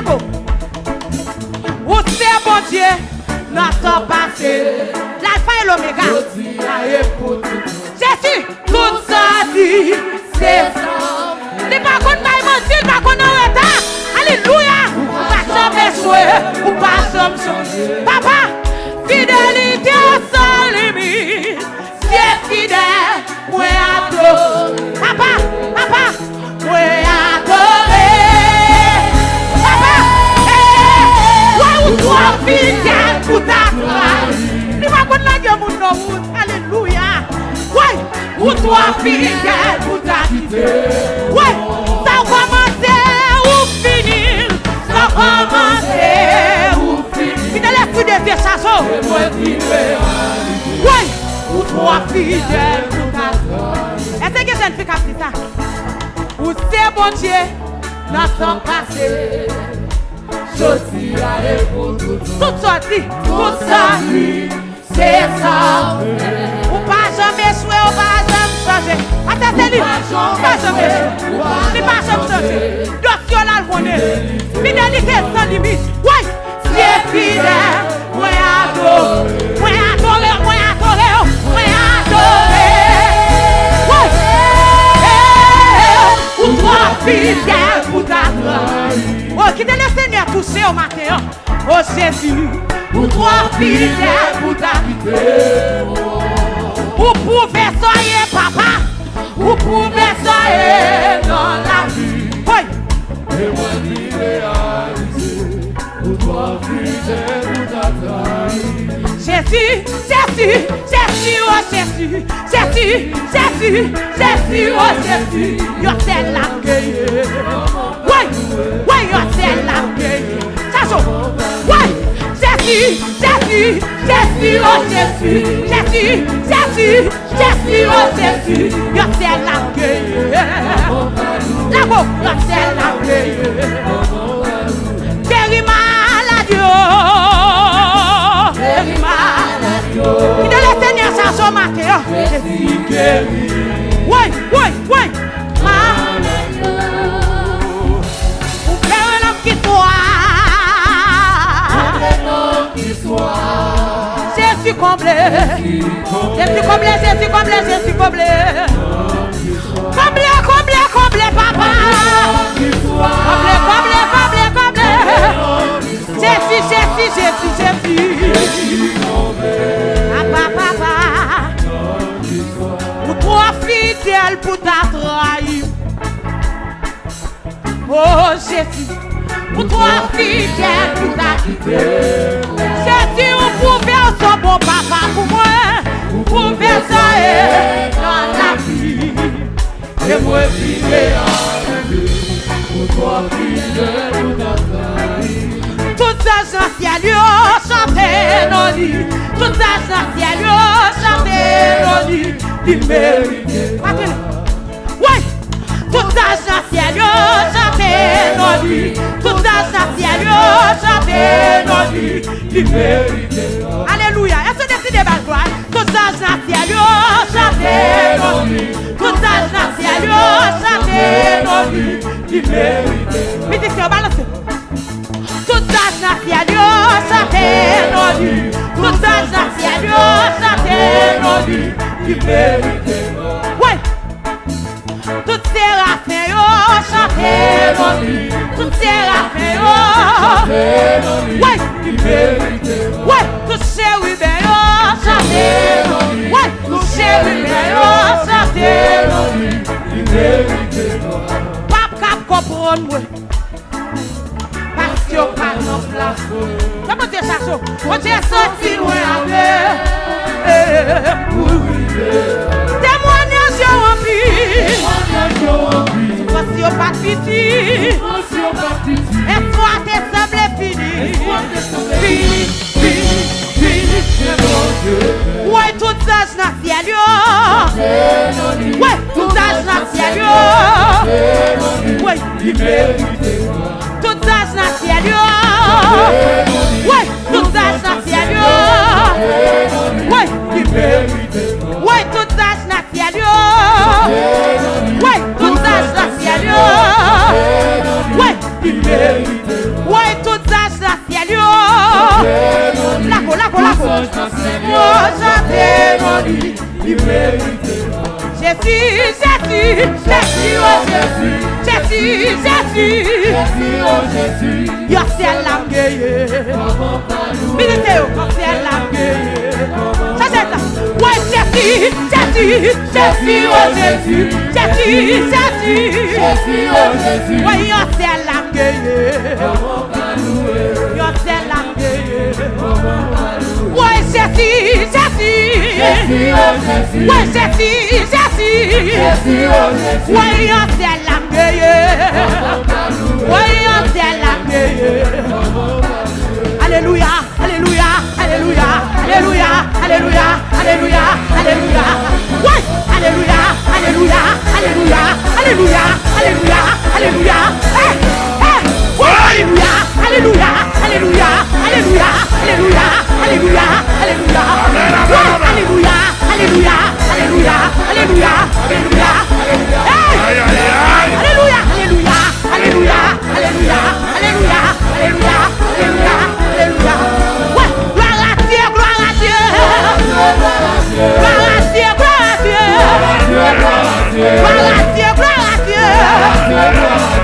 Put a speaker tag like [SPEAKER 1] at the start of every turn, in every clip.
[SPEAKER 1] go. Où c'est bon Dieu, notre passé. L'alpha et l'oméga. Jésus, tout ça dit, c'est ça. Les pas qu'on va mentir, pas qu'on en retard. Alléluia. Ou pas jamais souhait, ou pas jamais changer. Papa, fidélité sans limite. C'est fidèle, moi adore. Papa, moi adore. Papa, ouais, ou toi fidèle pour ta gloire. Il va qu'on la gueule mon nom. Alléluia. Ouais, ou toi fidèle pour ta quitter. Ouais, ça commence ou finir. Ça commence ou finir. Fidèle esprit de vie chasso. Ouais. Ou toi fidèle pour ta gloire. Est-ce que jeune fille qui a dit ça? Ou c'est bon Dieu, notre passé. Jodi a pour tout sorti, tout ça, c'est ça. Ou pas jamais souhait, ou pas jamais changer. Attends, c'est lui. Pas jamais changer. Il pas jamais changer. Dossier là, le connaît. Fidélité sans limite. Ouais, c'est fidèle. Moi adore. Moi adore. Moi adore. Moi adore. Ouais. Ou toi fidèle pour ta gloire. Oh, qui te le Seigneur toucher au matin. Oh Jésus. Ou toi fidèle pour ta vie. Ou pouvez soyez papa. Ou pouvez soyez dans la vie. Oui. Et moi qui réaliser. Ou toi fidèle pour ta vie. Jésus, Jésus, Jésus, oh Jésus, Jésus, Jésus, Jésus, oh Jésus, yo c'est la gueule. Oui, yo c'est la gueule. Ça joue. Oui, Jésus, Jésus, Jésus, oh Jésus, Jésus, Jésus, Jésus, oh Jésus, yo c'est la gueule. Là-bas, yo c'est la gueule. Guéris maladie. Il est le Seigneur sans son matin. Oui. Ou faire un homme qui soit. Jésus comblé. Jésus comblé, Jésus comblé, Jésus comblé. Comblé, papa. Comblé. Jésus. Papa. Ou toi fidèle pour ta trahir. Oh Jésus. Ou toi fidèle pour ta quitter. Jésus, ou pouvez son bon papa pour moi. Ou pouvez ça dans la vie. Et moi fidèle pour toi fidèle pour ta trahir. Tout ça j'en ciel chanter nos lits. Tout ça j'en ciel chanter nos lits. Il mérite. Oui. Tout ça j'en ciel chanter nos lits. Tout ça j'en ciel chanter nos lits. Il mérite. Alléluia. Est-ce que décidez de gloire? Tout ça j'en ciel chanter nos lits. Tout ça j'en ciel chanter nos lits. Il mérite. Mais dis que balance. Tout ça j'en chanter nos lits. Tout ça j'en chanter nos lits. Il mérite. Ouais. Tout séraphins chanter nos lits. Tout séraphins chanter nos lits. Ouais. Il mérite. Ouais. Tout chérubins chanter nos lits. Ouais. Tout chérubins chanter nos lits. Il mérite. Pape cap comprendre. Parce que pas non place. Comment dire ça? On dit sorti loin avec. Témoignage rempli. Voici au pas petit. Et toi t'es semblé fini. Ouais, tout ça je n'ai ciel. Ouais, tout ça je n'ai ciel. Ouais, il mérite. Tout ça je n'ai ciel. Ouais, tout ça je n'ai ciel. Ouais, il mérite. Ouais, tout ça je n'ai ciel. Ouais, tout ça je n'ai ciel. Ouais, il mérite. Ouais, Jésus, Jésus, Jésus, oh Jésus, Jésus, Jésus, oh Jésus, yo c'est la gueule. Ministère, c'est la gueule. Ça c'est ça. Ouais, Jésus, Jésus, Jésus, oh Jésus, Jésus, Jésus, Jésus, oh Jésus, ouais, yo c'est la gueule. Yo c'est la gueule. Ouais, Jésus, Jésus, Jésus, oh Jésus, ouais, Jésus, Jésus, Jésus, oh Jésus, ouais, yo c'est la gueule. Ouais, yo c'est la gueule. Alléluia, alléluia, alléluia, alléluia, alléluia, alléluia, alléluia. Ouais, alléluia, alléluia, alléluia, alléluia, alléluia, alléluia. Hey, hey, alléluia, alléluia, alléluia, alléluia, alléluia, alléluia, alléluia. Alléluia, alléluia, alléluia, alléluia, alléluia. Hey, alléluia, alléluia, alléluia, alléluia, alléluia, alléluia, alléluia, alléluia. Ouais, gloire à Dieu, gloire à Dieu. Gloire à Dieu, gloire à Dieu. Gloire à Dieu, gloire à Dieu.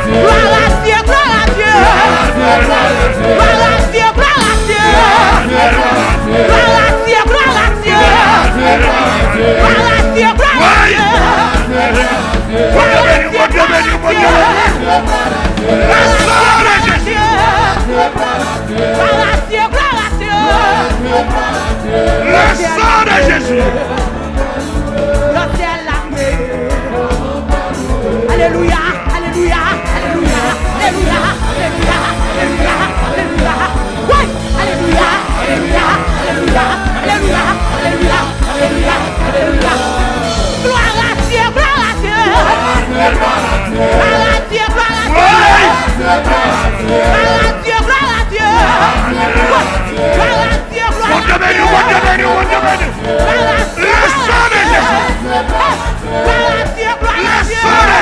[SPEAKER 1] Gloire à Dieu, gloire à Dieu. Gloire à Dieu, gloire à Dieu. Gloire à Dieu, gloire à Dieu. Gloire à Dieu, gloire à Dieu. Gloire à Dieu, gloire à Dieu.
[SPEAKER 2] Le sang de Jésus.
[SPEAKER 1] Alléluia, alléluia, alléluia, alléluia, alléluia, alléluia, alléluia. Ouais, alléluia, alléluia, alléluia, alléluia, alléluia, alléluia, alléluia. Gloire à Dieu, gloire à Dieu. Gloire à Dieu, gloire à Dieu. Gloire à Dieu, gloire à Dieu. Gloire à Dieu, gloire à Dieu. Le sang de Jésus. Gloire à Dieu, gloire à Dieu. Gloire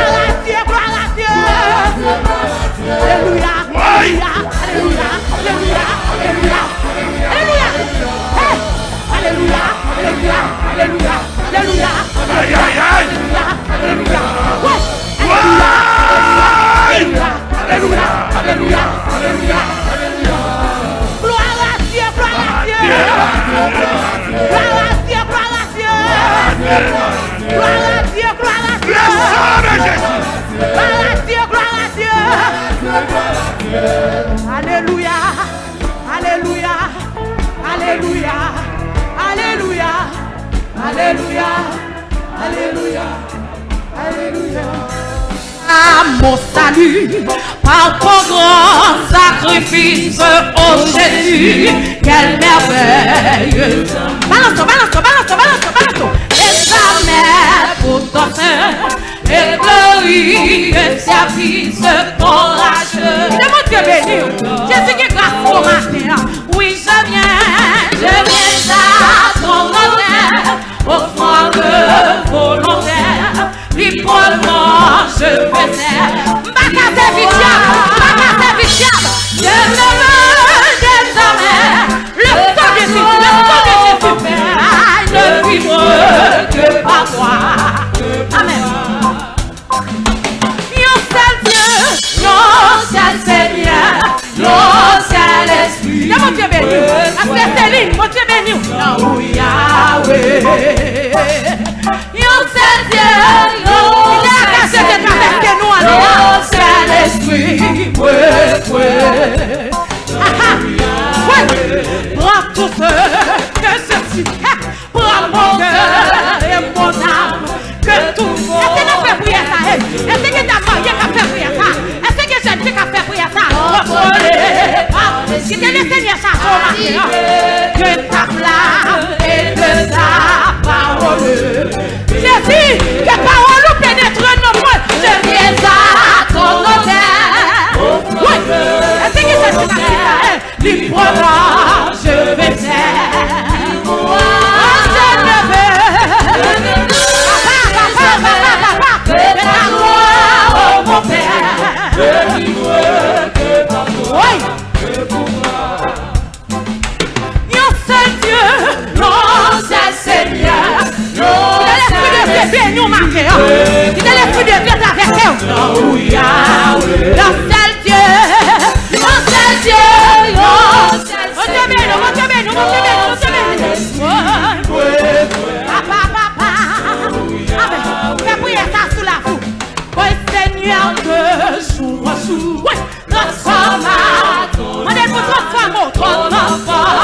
[SPEAKER 1] à Dieu, gloire à Dieu. Alléluia, alléluia, alléluia, alléluia, alléluia, alléluia. Alléluia, alléluia, alléluia, alléluia, alléluia, alléluia. Alléluia, alléluia, alléluia, alléluia, alléluia. Gloire à Dieu, gloire à Dieu. Gloire à Dieu, gloire à Dieu. Gloire à Dieu, gloire à Dieu. Gloire à Dieu, gloire à Dieu. Alléluia, alléluia, alléluia, alléluia, alléluia, alléluia, alléluia. À mon salut, par ton grand sacrifice, oh Jésus, quelle merveille. Balance, balance, balance, balance, balance. Et sa mère pour ton sein, et glorie et service courageux. C'est mon Dieu béni. Jésus qui est grâce au matin. Oui, je viens à ton honneur, offrande volontaire, librement je fais taire. Ma case est viciable, je ne veux désormais le sang de Jésus, ne vivre que par toi. Amen. Yon seul Dieu, yon seul Seigneur, yon seul Esprit. C'est mon Dieu béni. Après Céline, mon Dieu béni. Yahweh. Yon seul Dieu, yon seul Esprit. Prends tout ce que ceci, prends mon cœur et mon âme, que tout mon... Est-ce que tu as fait prier ça? Est-ce que tu as marié qui a fait prier ça? Est-ce que jeune fille qui a fait prier ça? Si tu es le Seigneur, ça que ta flamme et de ta parole. Jésus, que parole nous pénètre nos points. Je viens à ton honneur. Oui, est-ce que c'est ce que tu as fait? Librement, je vais faire. Je ne veux. Papa, c'est la gloire, oh mon Père. Je libre que par toi. Oui. Yon seul Dieu, non béni au matin. Il est l'esprit de Dieu avec eux. Le seul Dieu. Le seul Dieu. On te bénit, on te bénit, on te bénit, on te bénit. Papa, papa. Amen. Fais prier ça sous la foule. Oui, Seigneur, de jour en jour. Oui, transformateur. On est pour transformer, transformer.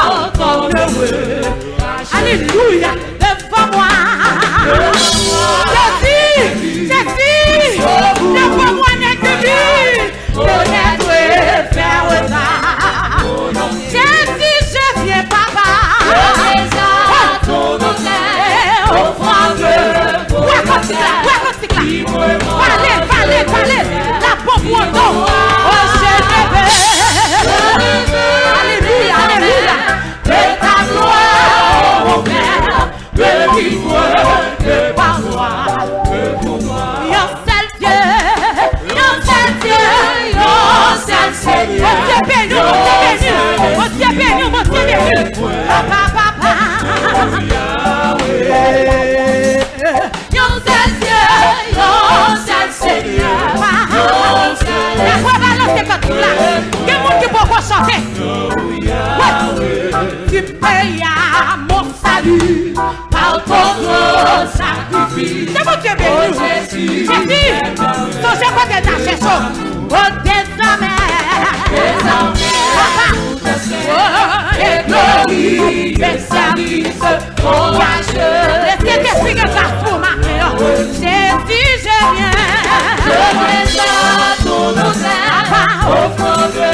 [SPEAKER 1] Alléluia, devant-moi. Jésus, devant-moi, n'est que lui. Connaître et faire ça. Jésus, je viens, papa. Parlez, la pompe au dos. Oh, je alléluia, alléluia. De ta gloire, mon Père, de vivre de par toi. Yon seul Dieu, yon seul Dieu, yon seul Seigneur. Mon Dieu béni, mon Dieu béni, mon Dieu béni. Papa, papa. Yon seul Dieu, yon seul Seigneur. La voix balance comme tout là. Il y a un monde qui peut chanter. Tu payes mon salut par ton sacrifice. C'est mon Dieu béni. Jésus, songez quoi de ta cherche. Oh, désormais, papa, et glorie, et service, courageux. Laissez t'expliquer partout, ma mère. Jésus, je viens. Je présente ton honneur au fond de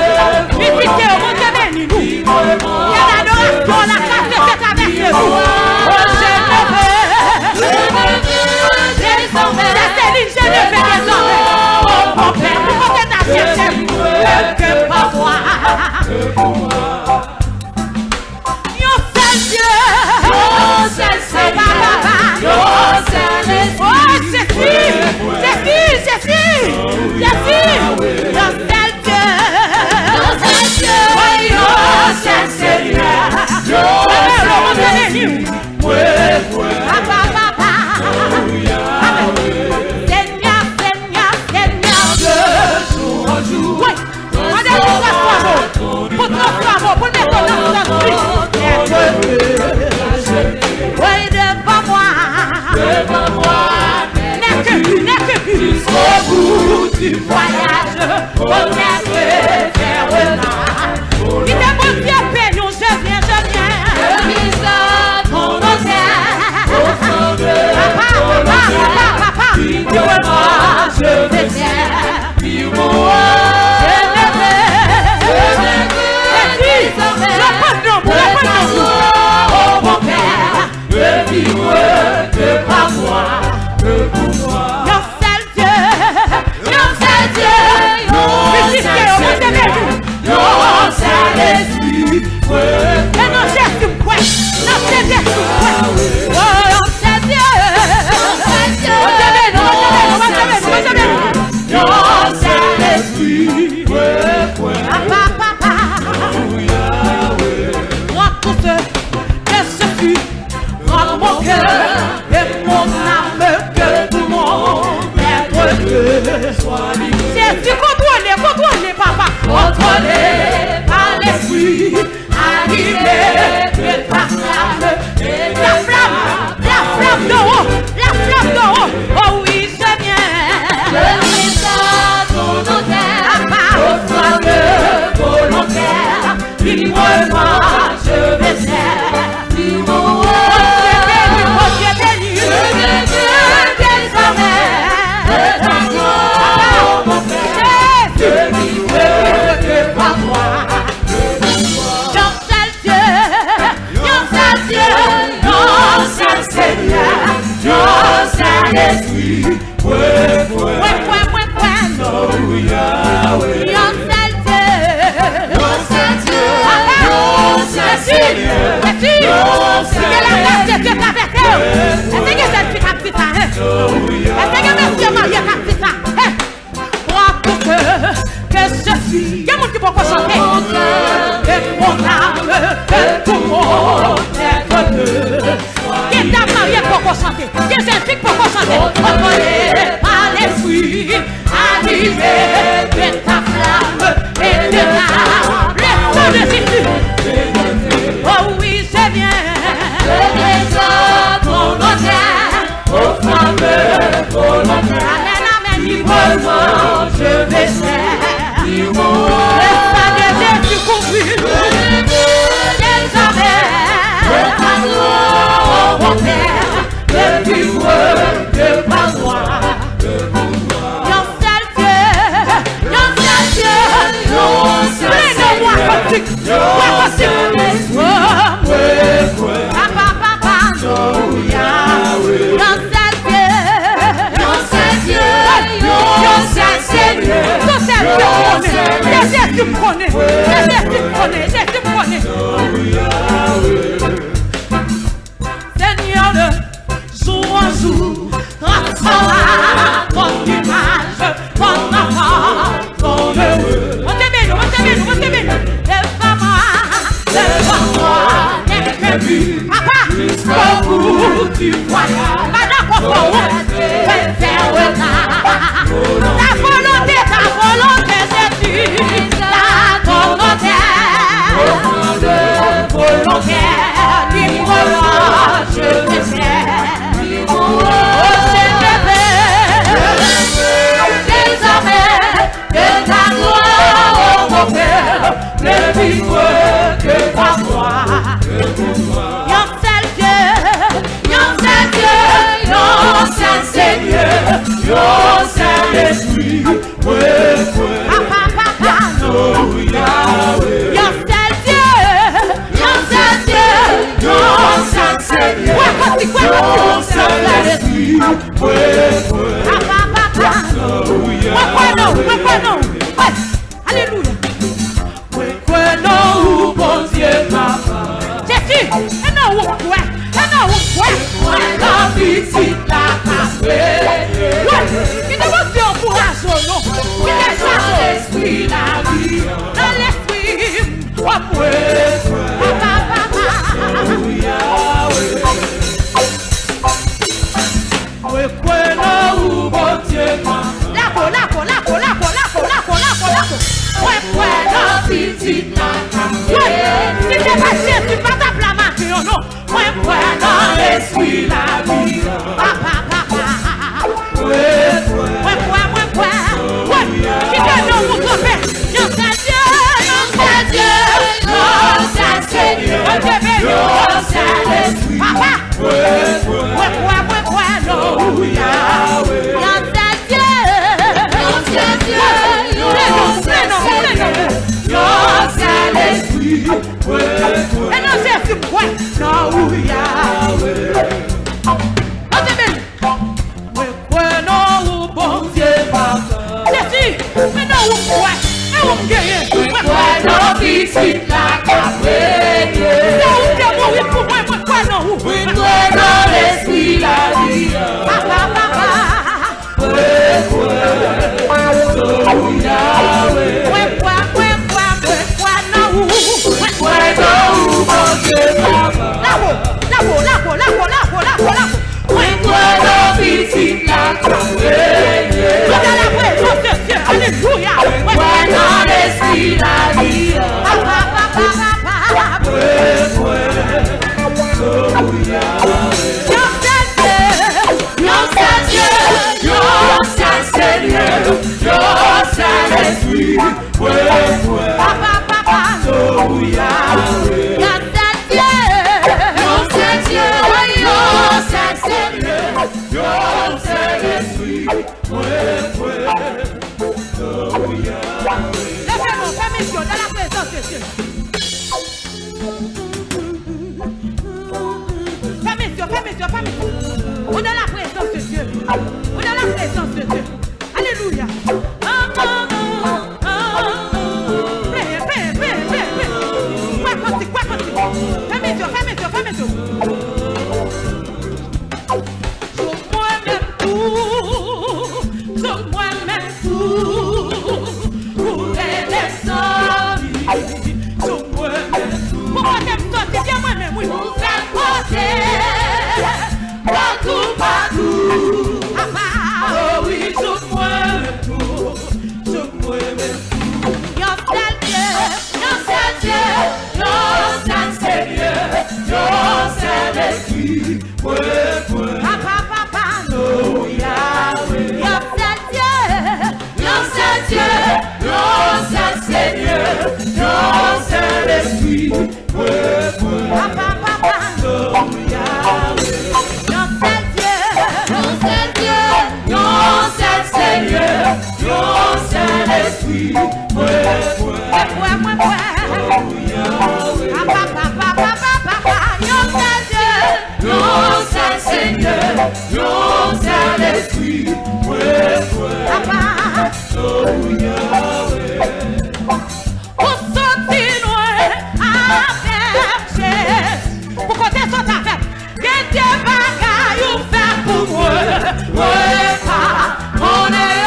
[SPEAKER 1] visitez au monde béni nous. Il y a l'adoration, la grâce de cette avec vous. Oh, je ne veux désormais. Laissez-lui, je ne veux désormais. Oh, mon Père, vous pouvez t'acheter que par moi. Yon seul Dieu. Yon seul Seigneur. Yon seul Esprit. Oh, Jésus. Jésus. Yon seul Dieu. Yon seul Dieu. Yon seul Seigneur. Papa. Seigneur, de jour en jour. Oui. On est pour transformer, pour mettre dans notre vie. Oui, devant moi. N'est que lui. Jusqu'au bout du voyage, connaître et faire là. Il est mon Dieu béni, je viens. Je mise ton honneur. Papa. Dis-moi, je vais bien. Dis-moi, je ne veux. Oh mon Père, de vivre que par moi, que pour moi. Yon seul Dieu, yon seul Esprit, et non Jésus, non Jésus, oh yon seul Dieu, yon seul Esprit, papa, moi tout ce que je suis, moi mon cœur et mon âme, que tout mon être soit libre. Jésus, contrôlez, papa, contrôlez par l'esprit, animé de ta flamme, la flamme de haut, oh oui, je viens. Je mise ton honneur, au flamme volontaire, librement je vais faire. Mon Dieu béni, je vais désormais. Mon Père, je vivre que par moi. Yon seul Dieu, yon seul Seigneur, yon seul Esprit, point. Yon seul Dieu, c'est la grâce de Dieu avec eux. Est-ce que cette fille a pris ça? Est-ce que monsieur Marie a pris ça? Moi, pour que je suis, il y a mon qui peut chanter. Et mon âme, que tout mon être. Qui t'a marié pour chanter. Deuxième truc pour chanter. Contrôlé par l'esprit, animé de ta flamme et de ta le de Jésus. Oh oui, c'est bien. Je descends ton honneur aux femmes volontaires. Amen, amen, librement je vais faire. Le sang de Jésus couvre désormais. Je t'adore, mon Père, le plus heureux de ma voix. Yon seul Dieu, prenez-moi comme tu tu me connais. Seigneur, de jour en jour, transforma ton image, ton enfant, ton heureux. On t'aime. Devant moi, n'est que vu. Papa, jusqu'au bout du voyage. Madame, fais faire ta volonté, c'est tu. Volontaire, librement, je te sers. Oh, je te veux, désormais, de ta gloire, oh mon Père, le vivre que par moi. Yon seul Dieu, yon seul Seigneur, yon seul Esprit, Papa, yon seul Dieu, yon seul Seigneur, yon seul Esprit, Papa, alléluia. Non, bon Dieu, papa. Jésus, et non, la visite la casse. Qui ne vous dit encourage, non? Qui n'est pas l'esprit, la vie, dans l'esprit, papa. Si c'est pas Jésus, pas ta flamme, non. Moi, dans l'esprit, la vie. Papa. Qui te donne mon copé? Yon seul Dieu, Seigneur. Papa. Non. Et non, c'est ce point. Non, non, bon Dieu, papa. C'est mais non, non, visite la cabrée. Non, pour moi, non, dans l'esprit, la vie. Papa. Alléluia. Dans l'esprit, la vie. On est la présence de Dieu. On est la présence de Dieu. Alléluia. Fermez-toi. Sur moi-même tout. Pour les amis. Sur moi-même tout. Pourquoi t'aimes toi? C'est bien moi-même, oui. Pour faire côté.
[SPEAKER 2] yon seul esprit,
[SPEAKER 1] Pour sortir loin avec Jésus. Pour côté son affaire. Que Dieu bagaille ou fait pour moi. On est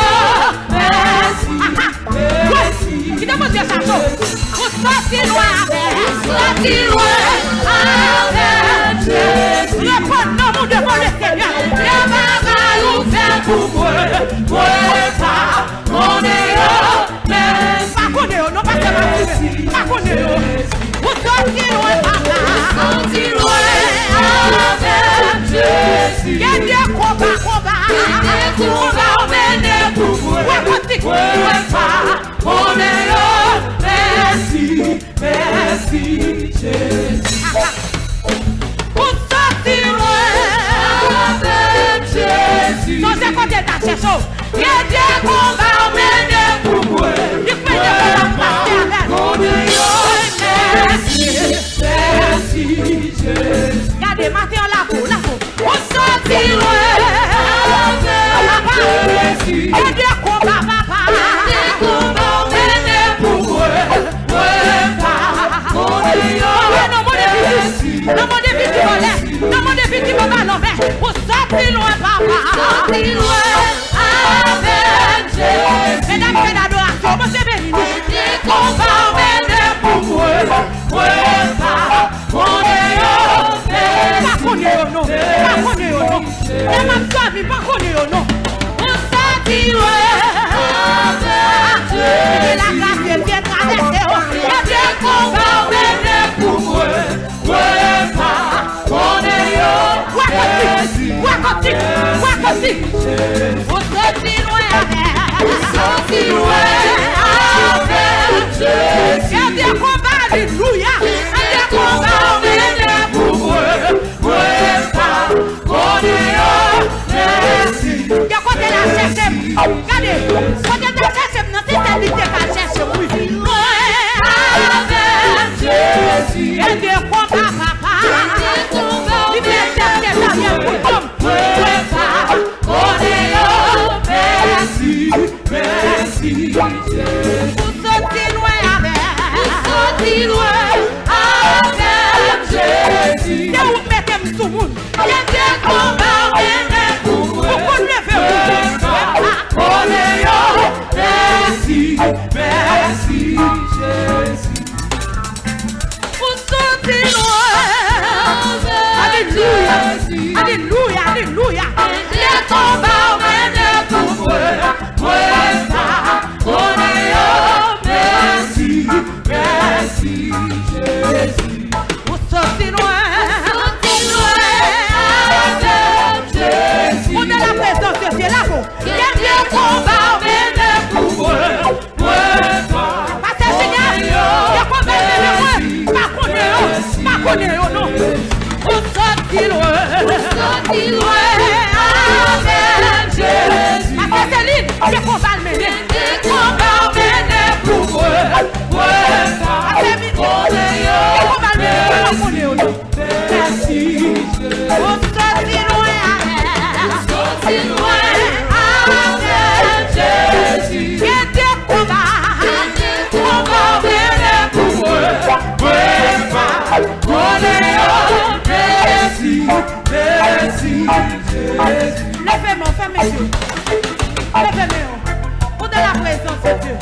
[SPEAKER 1] merci. Qui demande ça chose? Pour sortir loin avec Jésus. Reprends nos mots devant le Seigneur. Le bagaille ou fait pour moi. On est pas connu, non pas seulement pas connu. Vous sortir loin papa. Sortir loin avec Jésus. Que Dieu combat. Combat on mène pour moi. On est merci Jésus. Vous sortir loin avec Jésus. Non c'est quoi ta cherche. Que Dieu combat on mène pour moi. Il fait de merci Jésus. Regardez, matin la peau. On sortit loin avec Jésus. Que Dieu combat papa. Combat on mène pour moi. Non mon défi qui volait. Non mon défi qui va l'envers. On sortit loin papa. Sortit loin avec Jésus. Mesdames, d'adoration, vous êtes bénis. On va emmener pour moi. On est pas connu au nom. Pas connu au nom. Et ma famille, pas connu au nom. On sortit loin avec Jésus. La grâce vient traverser. Et bien qu'on va emmener pour moi. On est on sortit loin avec Jésus. Et Dieu combat, alléluia. Et Dieu combat, on est pour moi. On est merci. Quand on est la cherche, regardez, quand on est la cherche, non, c'est celle qui est la cherche, oui. Avec Jésus. Et Dieu combat, papa. Il fait chercher la vie pour l'homme.
[SPEAKER 2] Merci Jésus.
[SPEAKER 1] Vous sortez loin avec Jésus. Et vous mettez sous monde. Et Dieu combat pour vous. Pourquoi le
[SPEAKER 2] Merci Jésus.
[SPEAKER 1] Vous sortez loin. Alléluia. Alléluia. Dieu combat pour vous.
[SPEAKER 2] Merci Jésus.
[SPEAKER 1] Vous sortez loin avec
[SPEAKER 2] Jésus.
[SPEAKER 1] On est la présence de Dieu là-haut. Dieu combat pour vous. Parce que Seigneur, Dieu combat pas connu, non. Vous sortez loin avec Jésus. Parce que Céline, Dieu combat le mener. Pour vous.
[SPEAKER 2] Merci Jésus.
[SPEAKER 1] On sortit loin avec Jésus. Que Dieu combat pour vous.
[SPEAKER 2] Merci Jésus.
[SPEAKER 1] Levez-moi, fermez les yeux. Levez-moi. Pour de la présence de Dieu.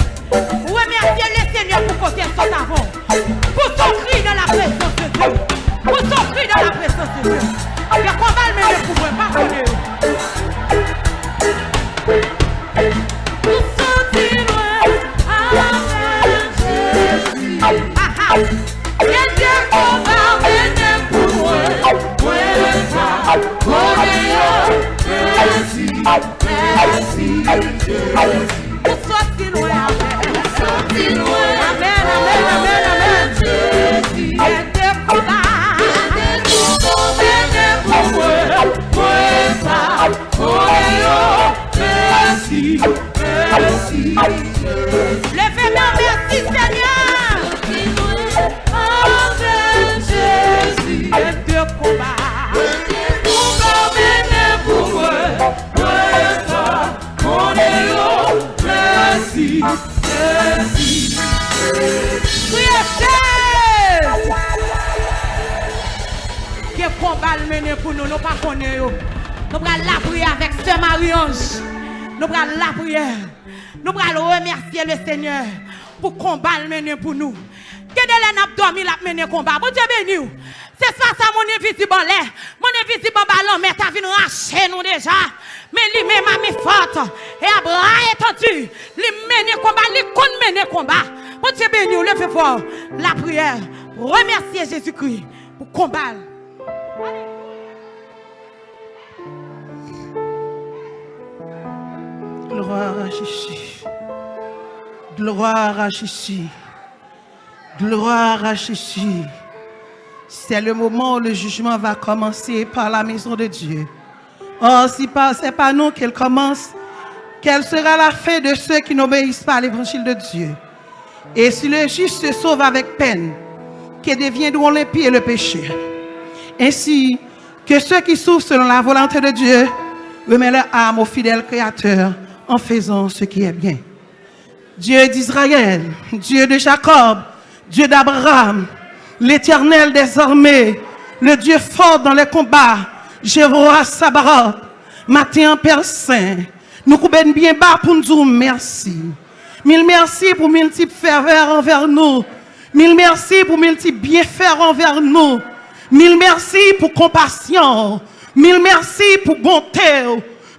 [SPEAKER 1] Remerciez le Seigneur pour côté son avant. Pour son cri dans la présence de Dieu. Pour son cri dans la présence de Dieu. Il y a qu'on va le mener pour moi, pas connaître. Pour sortir loin avec Jésus. Que Dieu va mener pour moi.
[SPEAKER 2] Merci Jésus.
[SPEAKER 1] Pour sortir loin avec Amen. Jésus. Que Dieu va
[SPEAKER 2] Merci
[SPEAKER 1] levez-moi, merci Seigneur. Avec Jésus. Que Dieu combat. mener pour nous, nous pas connaître. Nous allons la prière avec Sœur Marie-Ange. Nous allons la prière. Nous allons remercier le Seigneur pour combat le mener pour nous. Que de l'en a dormi la mener combat. Bon Dieu béni. C'est ça mon invisible l'air. Mon invisible ballon, mais t'as vu nous racher nous déjà. Mais lui même a mis forte. Et à bras étendu. Lui mener combat, lui compte mener combat. Bon Dieu béni, le fait fort. La prière. Remercier Jésus-Christ pour combattre.
[SPEAKER 3] Gloire à Jésus. Gloire à Jésus. Gloire à Jésus. C'est le moment où le jugement va commencer par la maison de Dieu. Oh, si ce n'est pas nous qu'elle commence, quelle sera la fin de ceux qui n'obéissent pas à l'évangile de Dieu? Et si le juste se sauve avec peine, que deviendront l'impie et le péché? Ainsi que ceux qui souffrent selon la volonté de Dieu remettent leur âme au fidèle Créateur en faisant ce qui est bien. Dieu d'Israël, Dieu de Jacob, Dieu d'Abraham, l'Éternel des armées, le Dieu fort dans les combats, Jéhovah Sabaoth, matin Père Saint, nous coupons bien bas pour nous dire merci. Mille merci pour multiples faveurs envers nous. Mille merci pour multiples bienfaits envers nous. Mille merci pour compassion. Mille merci pour bonté.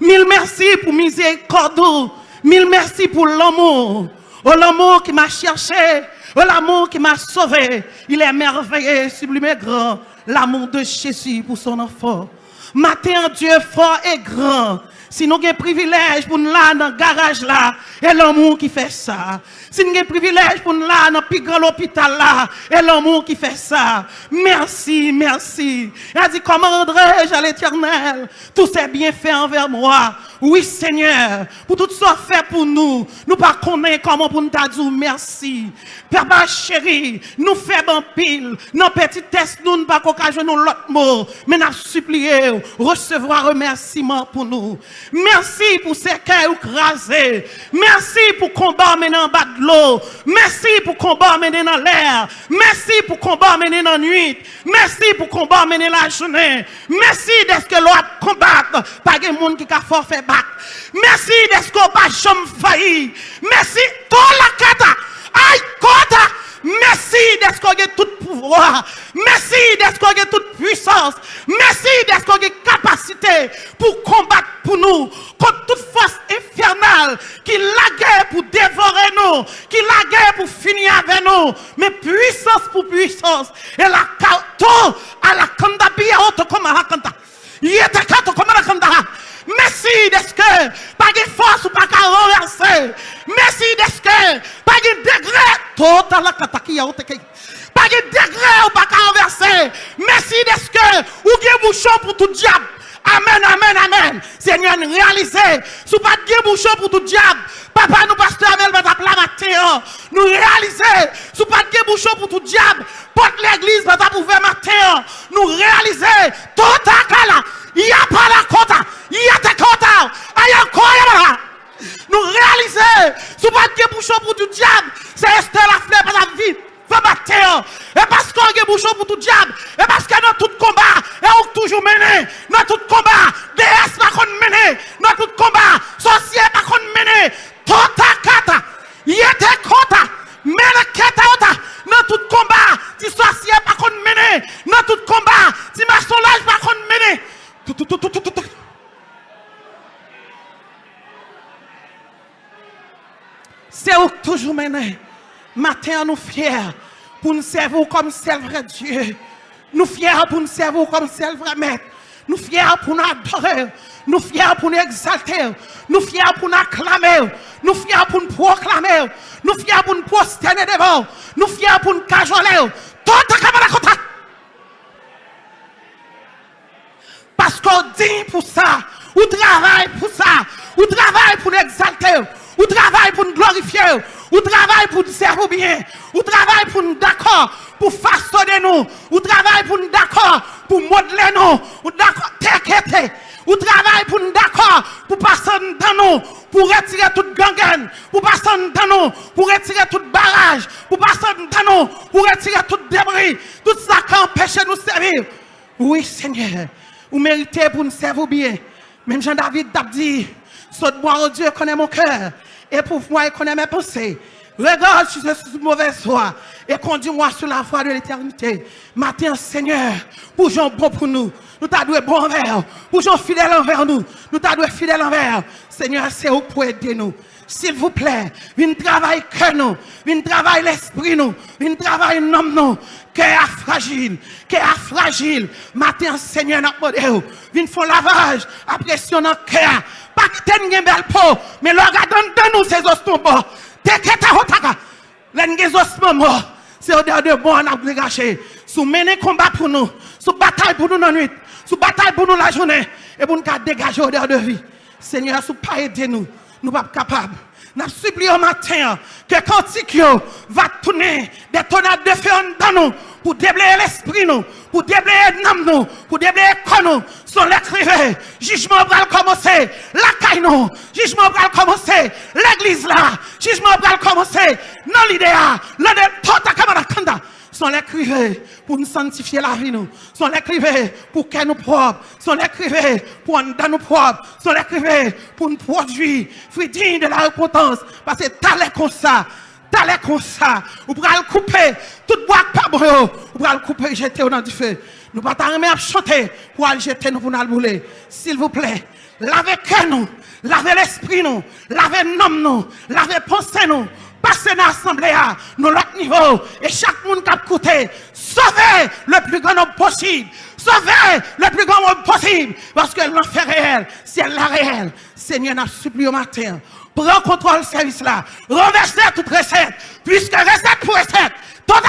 [SPEAKER 3] Mille merci pour miséricorde. Mille merci pour l'amour. Oh, l'amour qui m'a cherché. Oh, l'amour qui m'a sauvé. Il est merveilleux, sublime et grand. L'amour de Jésus pour son enfant. Matin, Dieu fort et grand. Si nous avons un privilège pour nous là dans le garage là, et l'amour qui fait ça. Si nous avons un privilège pour nous là dans le plus grand hôpital là, et l'amour qui fait ça. Merci, merci. Elle dit, comment rendrai-je à l'Éternel tous ces bienfaits envers moi? Oui, Seigneur, pour tout ça fait pour nous. Nous ne connaissons pas comment pour nous dire merci. Papa chéri, nous faisons pile. Nos petits tests, nous ne pouvons pas jouer l'autre mot. Mais nous supplions recevoir remerciement pour nous. Merci pour ces cœurs écrasés. Merci pour combat mené en bas de l'eau. Merci pour combat mené dans l'air. Merci pour combat mené dans la nuit. Merci pour combat mené la journée. Merci d'être que l'autre combattre. Pas de monde qui a forfait battre. Merci d'être qu'on pas jamais failli. Merci tout la kata. Aïe kota. Merci d'être qu'on a tout pouvoir. Merci d'être qu'on a toute puissance. Merci d'être qu'on a capacité pour combattre pour nous contre toute force infernale qui laguait pour dévorer nous, qui laguait pour finir avec nous. Mais puissance pour puissance. Et la kato à la kanda bia auto comme la kanda. Yeta kato comme la kanda. Merci d'être que pas de force ou pas qu'à renverser. Merci d'être que pas de degré total la kataki ya oteke. Pas de degré ou pas qu'à renverser. Merci d'être que ou bien bouchon pour tout diable. Amen, amen, amen. Seigneur, réalisez. Sous pas de bouchon pour tout diable. Papa, nous pasteur Amel va t'appeler matin. Nous réaliser. Sous pas de bouchon pour tout diable. Porte l'église va t'appeler matin. Nous réaliser. Tout à kala. Il n'y a pas la quota. Il y a des quotas. Il y a quoi? Nous réaliser. Sous pas de bouchon pour tout diable. C'est Esther la fleur par la vie. Va matin. Et parce qu'on a bouchon pour tout diable. Et parce que dans tout combat. Et on toujours mené. Dans tout combat. DS pas qu'on mené. Dans tout combat. Sorcier pas qu'on mené. Tota kata. Il y a des quotas. Mais le kata. Dans tout combat. Si sorcier pas qu'on mené. Dans tout combat. Si maçonnage pas qu'on mené. C'est où toujours mené. Matin, nous fiers pour nous servir comme seul vrai Dieu. Nous fiers pour nous servir comme seul vrai maître. Nous fiers pour nous adorer. Nous fiers pour nous exalter. Nous fiers pour nous acclamer. Nous fiers pour nous proclamer. Nous fiers pour nous prosterner devant. Nous fiers pour nous cajoler. Tout à fait. Parce qu'on dit pour ça, ou travaille pour ça, ou travaille pour nous exalter, ou travaille pour nous glorifier, ou travaille pour nous servir bien, ou travaille pour nous d'accord, pour façonner nous, ou travaille pour nous d'accord, pour modeler nous, ou d'accord, t'inquiéter, ou travaille pour nous d'accord, pour passer dans nous, pour retirer toute gangrène, pour passer dans nous, pour retirer toute barrage, pour passer dans nous, pour retirer tout débris, tout ça qui empêche de nous servir. Oui, Seigneur. Vous méritez pour nous servir bien. Même Jean-David t'a dit, saute moi, oh Dieu, connaît mon cœur. Et pour moi, il connaît mes pensées. Regarde si je suis mauvaise foi. Et conduis-moi sur la voie de l'éternité. Matin, Seigneur, pour gens bon pour nous. Nous t'adouons bon envers. Pour gens fidèles envers nous. Nous t'adouons fidèles envers. Seigneur, c'est où pour aider nous. S'il vous plaît, viens travailler cœur nous, viens travailler l'esprit nous, viens travailler l'homme nous, cœur fragile, matin Seigneur notre modèle, viens faire lavage, pression dans le cœur, pas que tu aies une belle peau, mais le regardons de nous ces ossements morts, t'es que t'as hotaka, les ossements morts, c'est au-delà de bon on a dégaché, sous mener combat pour nous, sous bataille pour nous la nuit, sous bataille pour nous la journée, et pour nous dégager au-delà de vie. Seigneur, sous pas aider nous. Nous ne sommes pas capables. Nous supplions au matin que quand va tourner des tornades de feu dans nous pour déblayer l'esprit nous, pour déblayer l'âme nous, pour déblayer le corps nous, sont l'écrivain. Jugement va commencer. La caille nous. Jugement va commencer. L'église là. Jugement va commencer. Non l'idéal. L'idéal. Sont l'écrivain pour nous sanctifier la vie nous. Sont l'écrivain pour qu'elle nous propre. Sont l'écrivain pour dans nous propre. Sont l'écrivain pour nous produire fruit digne de la repentance. Parce que t'allais comme ça. Vous pourrez le couper. Tout bois pas bon. Vous pourrez le couper et jeter dans du feu. Nous ne pouvons pas chanter pour aller jeter nous pour nous brûler. S'il vous plaît, lavez cœur nous. Lavez l'esprit nous. Lavez l'homme nous. Lavez pensée nous. Passez dans l'assemblée à nous l'autre niveau et chaque monde qui a coûté, sauvez le plus grand nombre possible. Sauvez le plus grand nombre possible. Parce que l'enfer réel, c'est la réelle. Seigneur, nous supplions au matin. Prends contrôle du service là. Renversez toute recette. Puisque recette pour recette. Tout à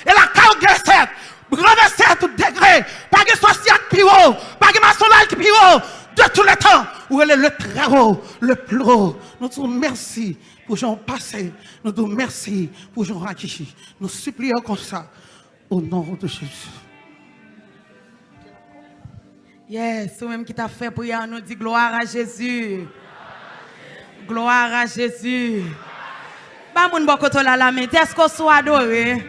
[SPEAKER 3] et la carte de recette. Renversez tout degré. Pas de social plus haut. Pas de maçonnage plus haut. De tous les temps. Où est le très haut, le plus haut. Nous disons merci pour Jean passé. Nous disons merci pour Jean Rakichi. Nous supplions comme ça. Au nom de Jésus.
[SPEAKER 1] Yes, c'est même qui t'a fait prière. Nous dit gloire à Jésus. Gloire à Jésus. Bah, mon bon côté là, la main. Est-ce qu'on soit adoré?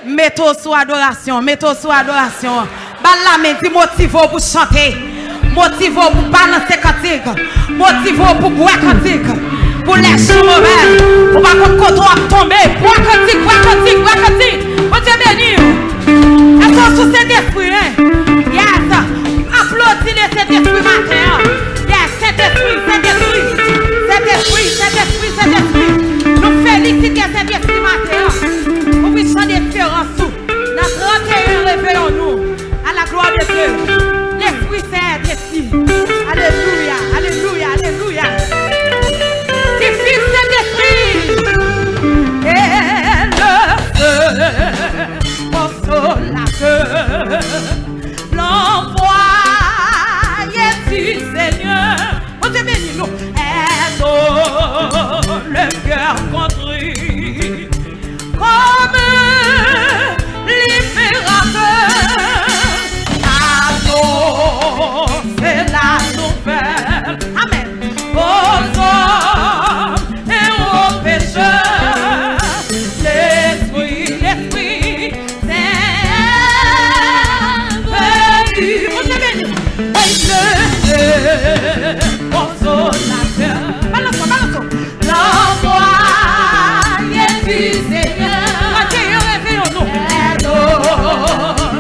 [SPEAKER 1] Mettez-vous sous adoration. Mettez-vous sous adoration. Bah, la main, dit motivez-vous pour chanter. Motivez-vous pour balancer cantique. Motivez-vous pour boire cantique. Pour les chants mauvais. Pour pas qu'on continue à tomber. Boire cantique, boire cantique, boire cantique. On Dieu béni. Est-ce qu'on sous cet esprit, hein? Yes. Applaudissez cet esprit matin. Yes, cet esprit, cet esprit. Cet esprit, cet esprit, cet esprit. Nous félicitons cet esprit matin. Pour puisse chanter différence. Notre 31 révélons-nous à la gloire de Dieu. L'Esprit Saint est ici. Alléluia, alléluia, alléluia. Diffuse cet esprit. Et le feu consolateur. L'envoie du Seigneur. On te bénit nous. Aide le cœur contrit. Comme libérateur. C'est la nouvelle. Amen. Aux hommes et aux pécheurs. L'esprit Saint venu. On te bénit. Consolateur. Balance-toi, balance-toi. L'envoyé du Seigneur. Mathieu, réveillons-nous. Aide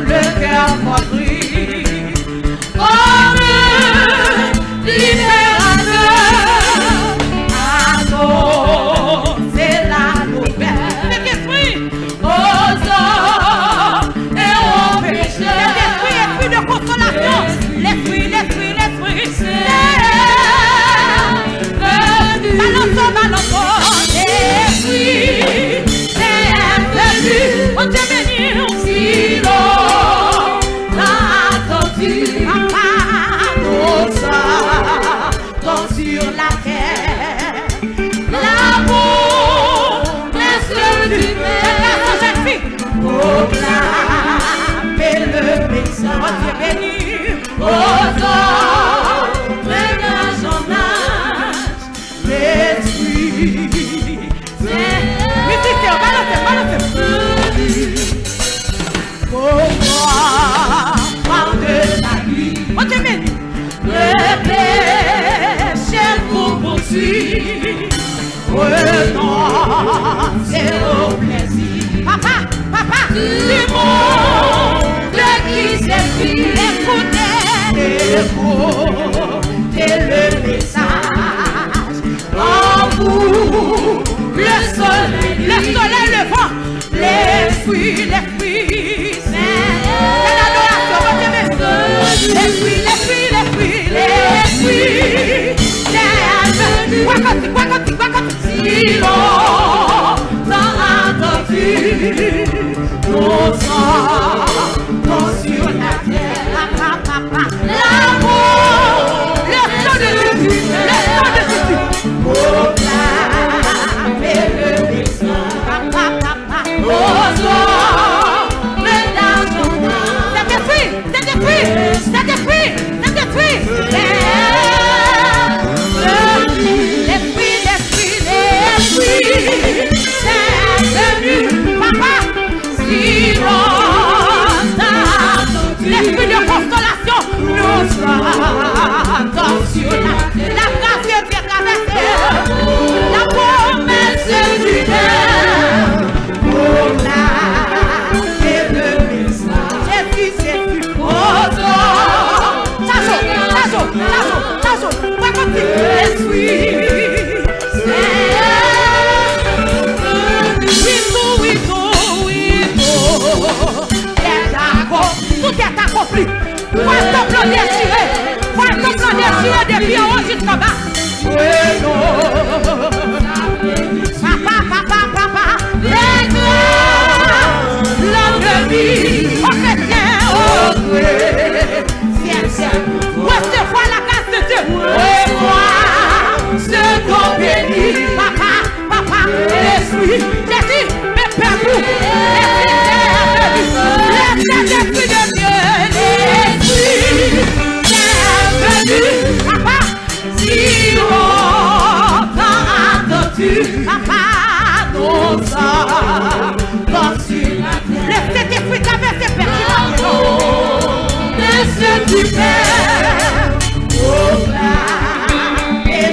[SPEAKER 1] le cœur meurtri. Comme libérateur. Annoncer la nouvelle. Cet esprit aux hommes et aux pécheurs. Cet esprit de consolation. L'esprit Saint écoutez le message. En vous, le soleil levant, l'esprit saint. Quelle adoration, mon Dieu, l'esprit saint. Quoi si longtemps attendu, nos sang sur la terre. L'amour, le sang de Jésus, proclamer le message. C'est détruit. L'esprit de consolation nous attend sur la grâce de Dieu traversée, la promesse du Père, pour la le message. Jésus, tout est accompli. Vois ton plan déchiré depuis en haut jusqu'en bas. Papa, les grands, l'ennemi, au chrétien, au ciel. Recevoir la grâce de Dieu. Revoir ce qu'on bénit. Papa, l'esprit, Jésus, mais Père, vous, l'esprit de Dieu, l'esprit, papa, si longtemps attendu, papa, nos sorts, comme sur la terre. Le Saint-Esprit traverse pertinemment, le Saint du Père, proclamer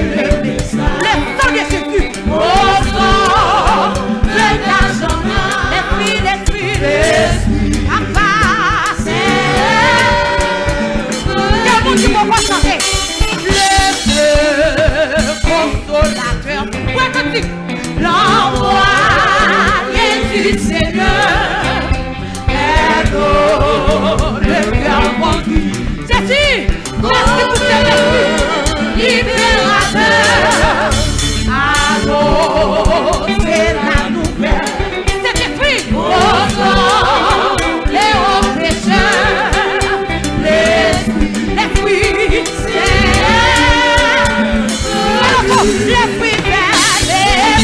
[SPEAKER 1] le message. Le sang de Jésus, au sang, le tachement, l'esprit, papa, tu m'envoies chanter le consolateur. L'envoyé du Seigneur est le cœur vendu. Jésus, merci pour cet esprit libérateur. Annoncer la nouvelle. Cet esprit ressemble aux pécheurs. L'esprit saint, l'esprit saint,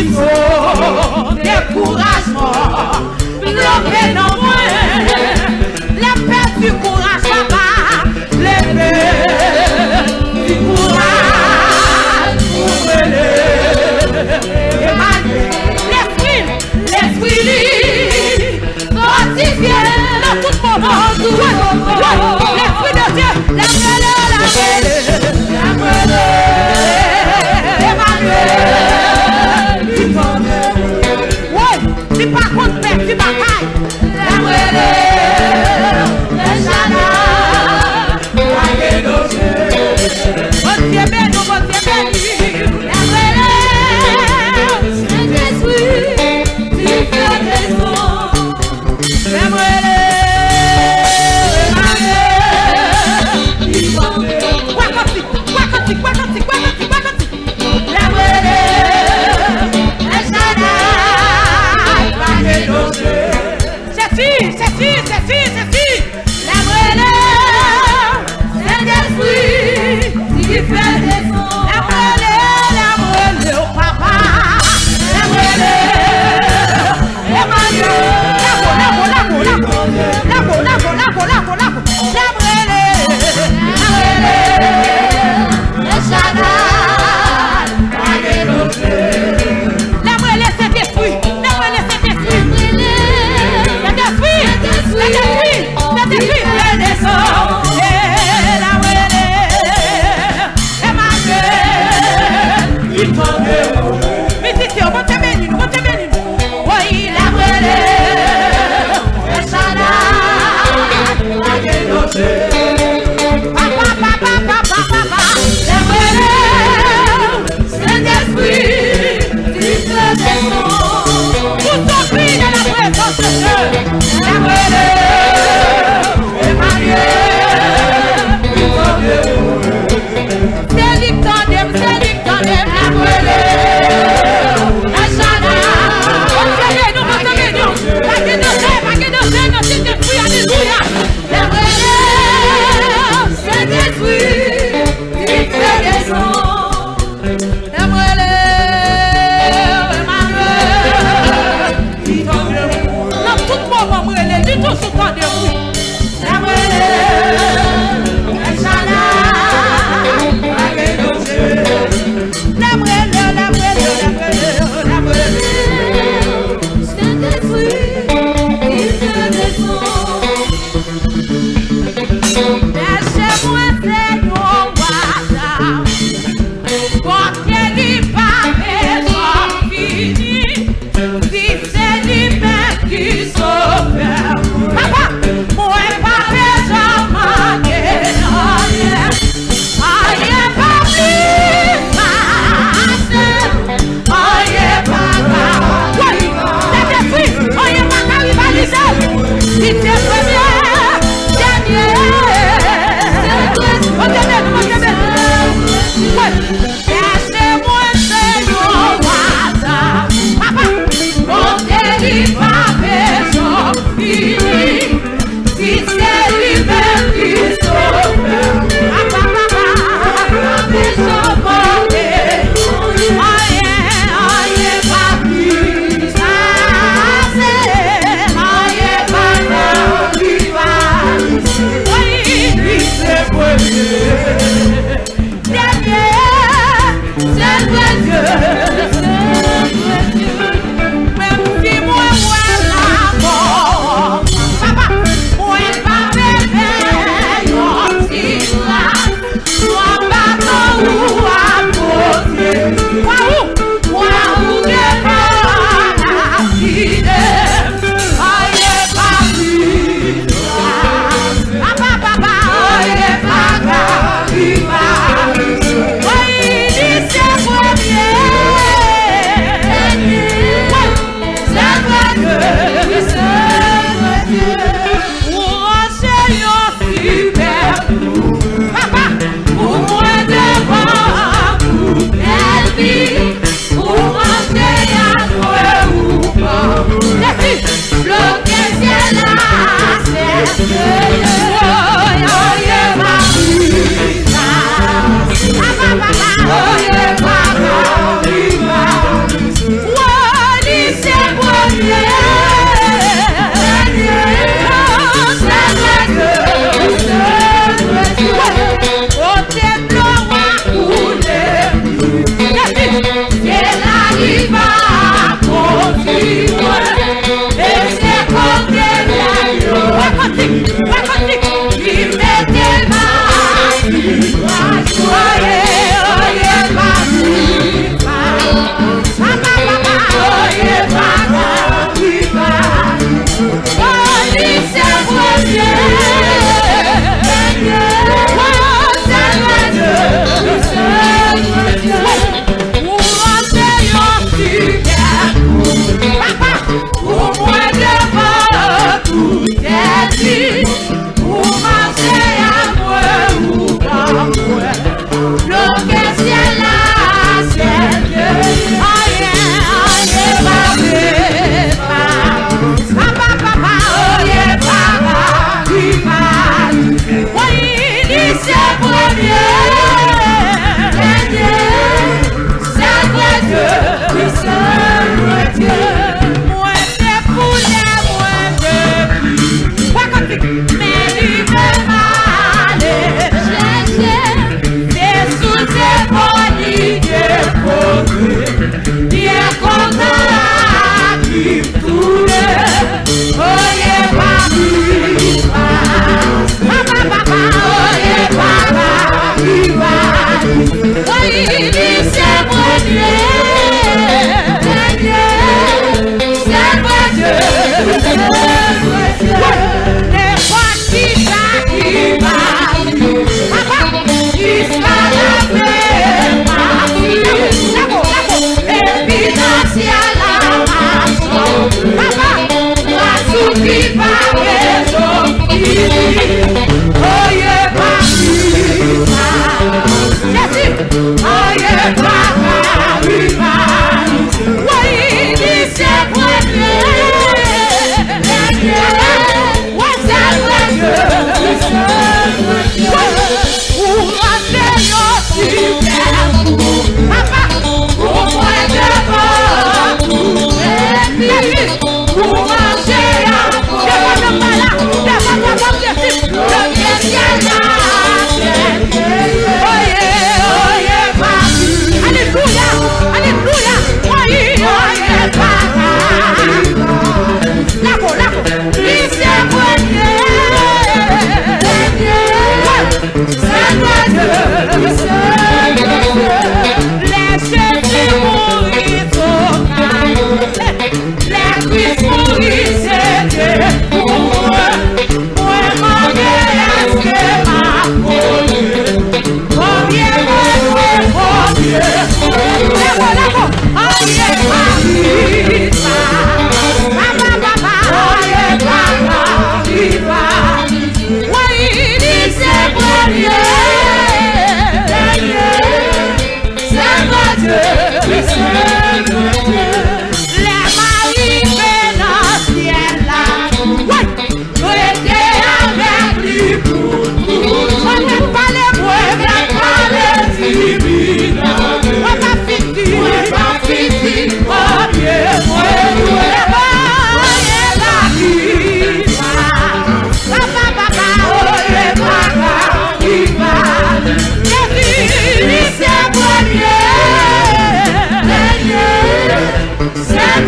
[SPEAKER 1] niveau, découragement, bloqué dans moi, les pères du courage là-bas, les pères du courage, l'esprit fortifié dans tout moment, l'esprit de Dieu, la Emmanuel, oui, c'est pas contre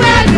[SPEAKER 1] Yeah.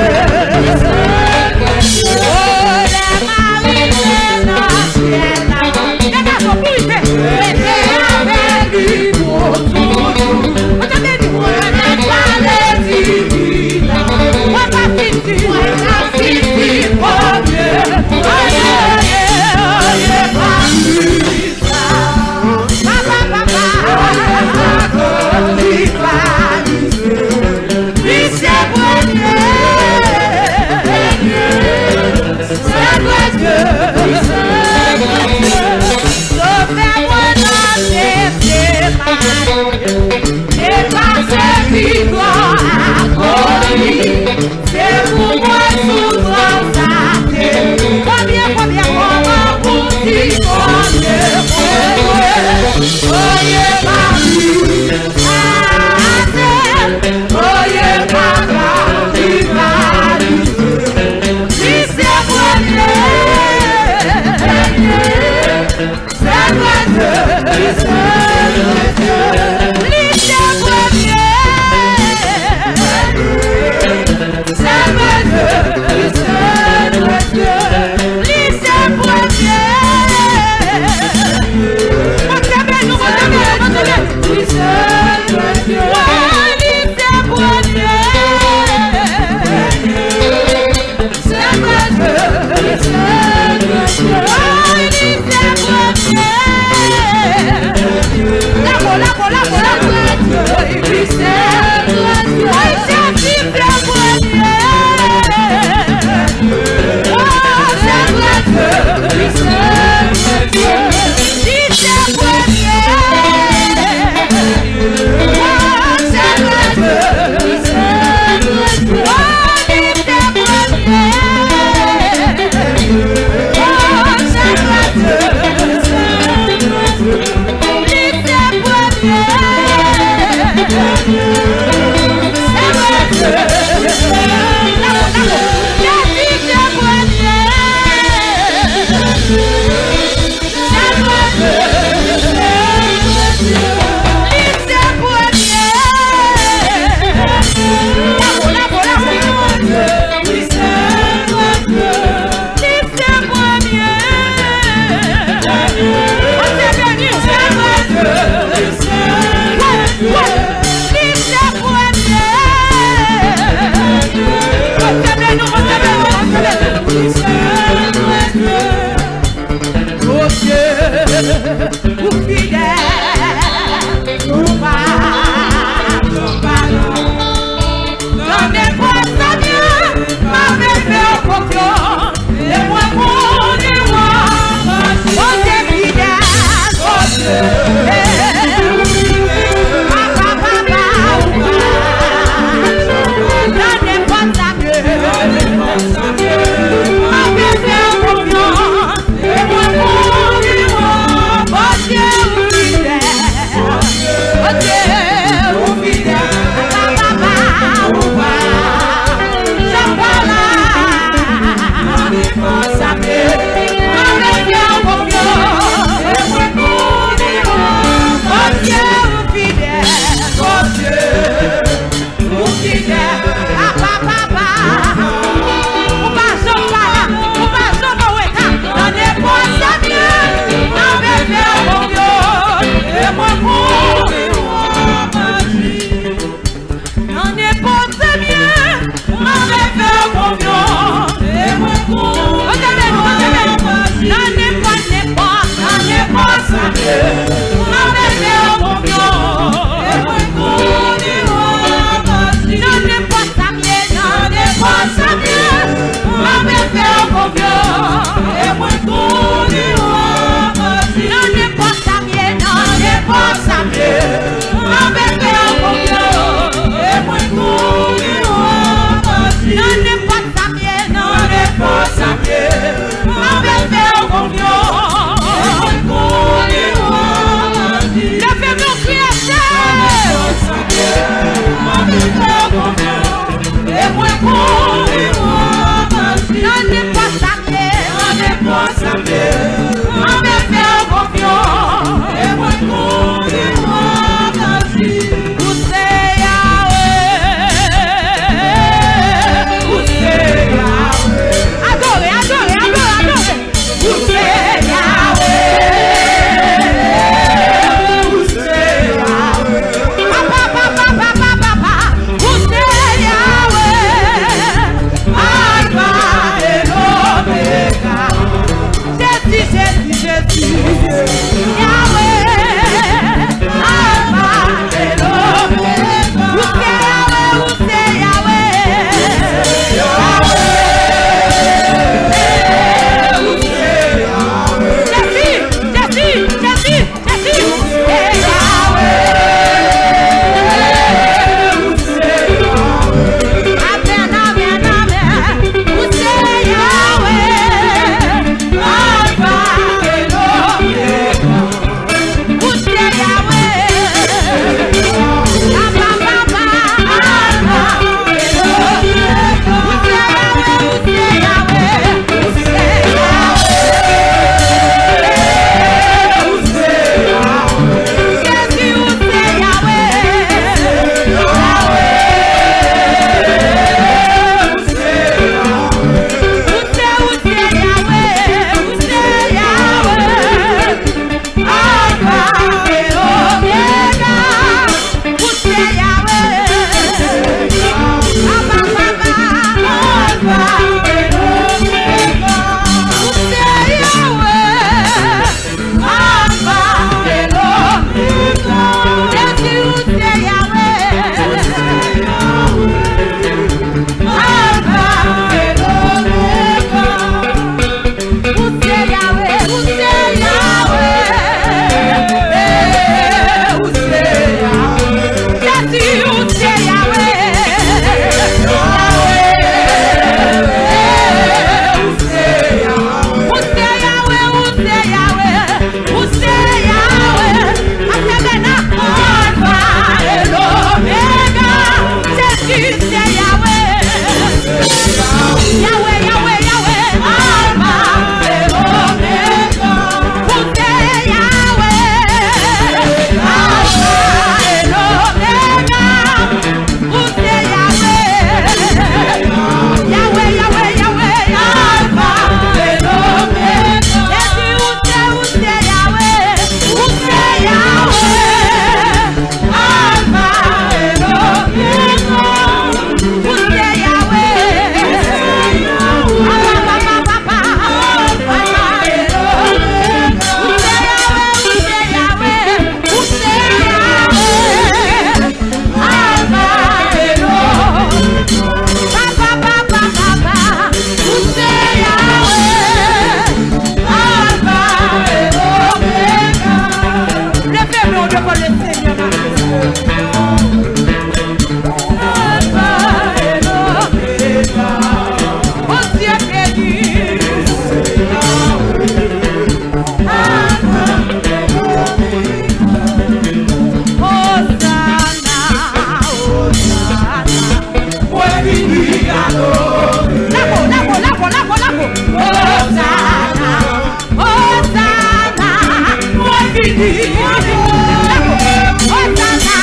[SPEAKER 1] Hosanna,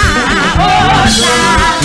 [SPEAKER 1] Hosanna.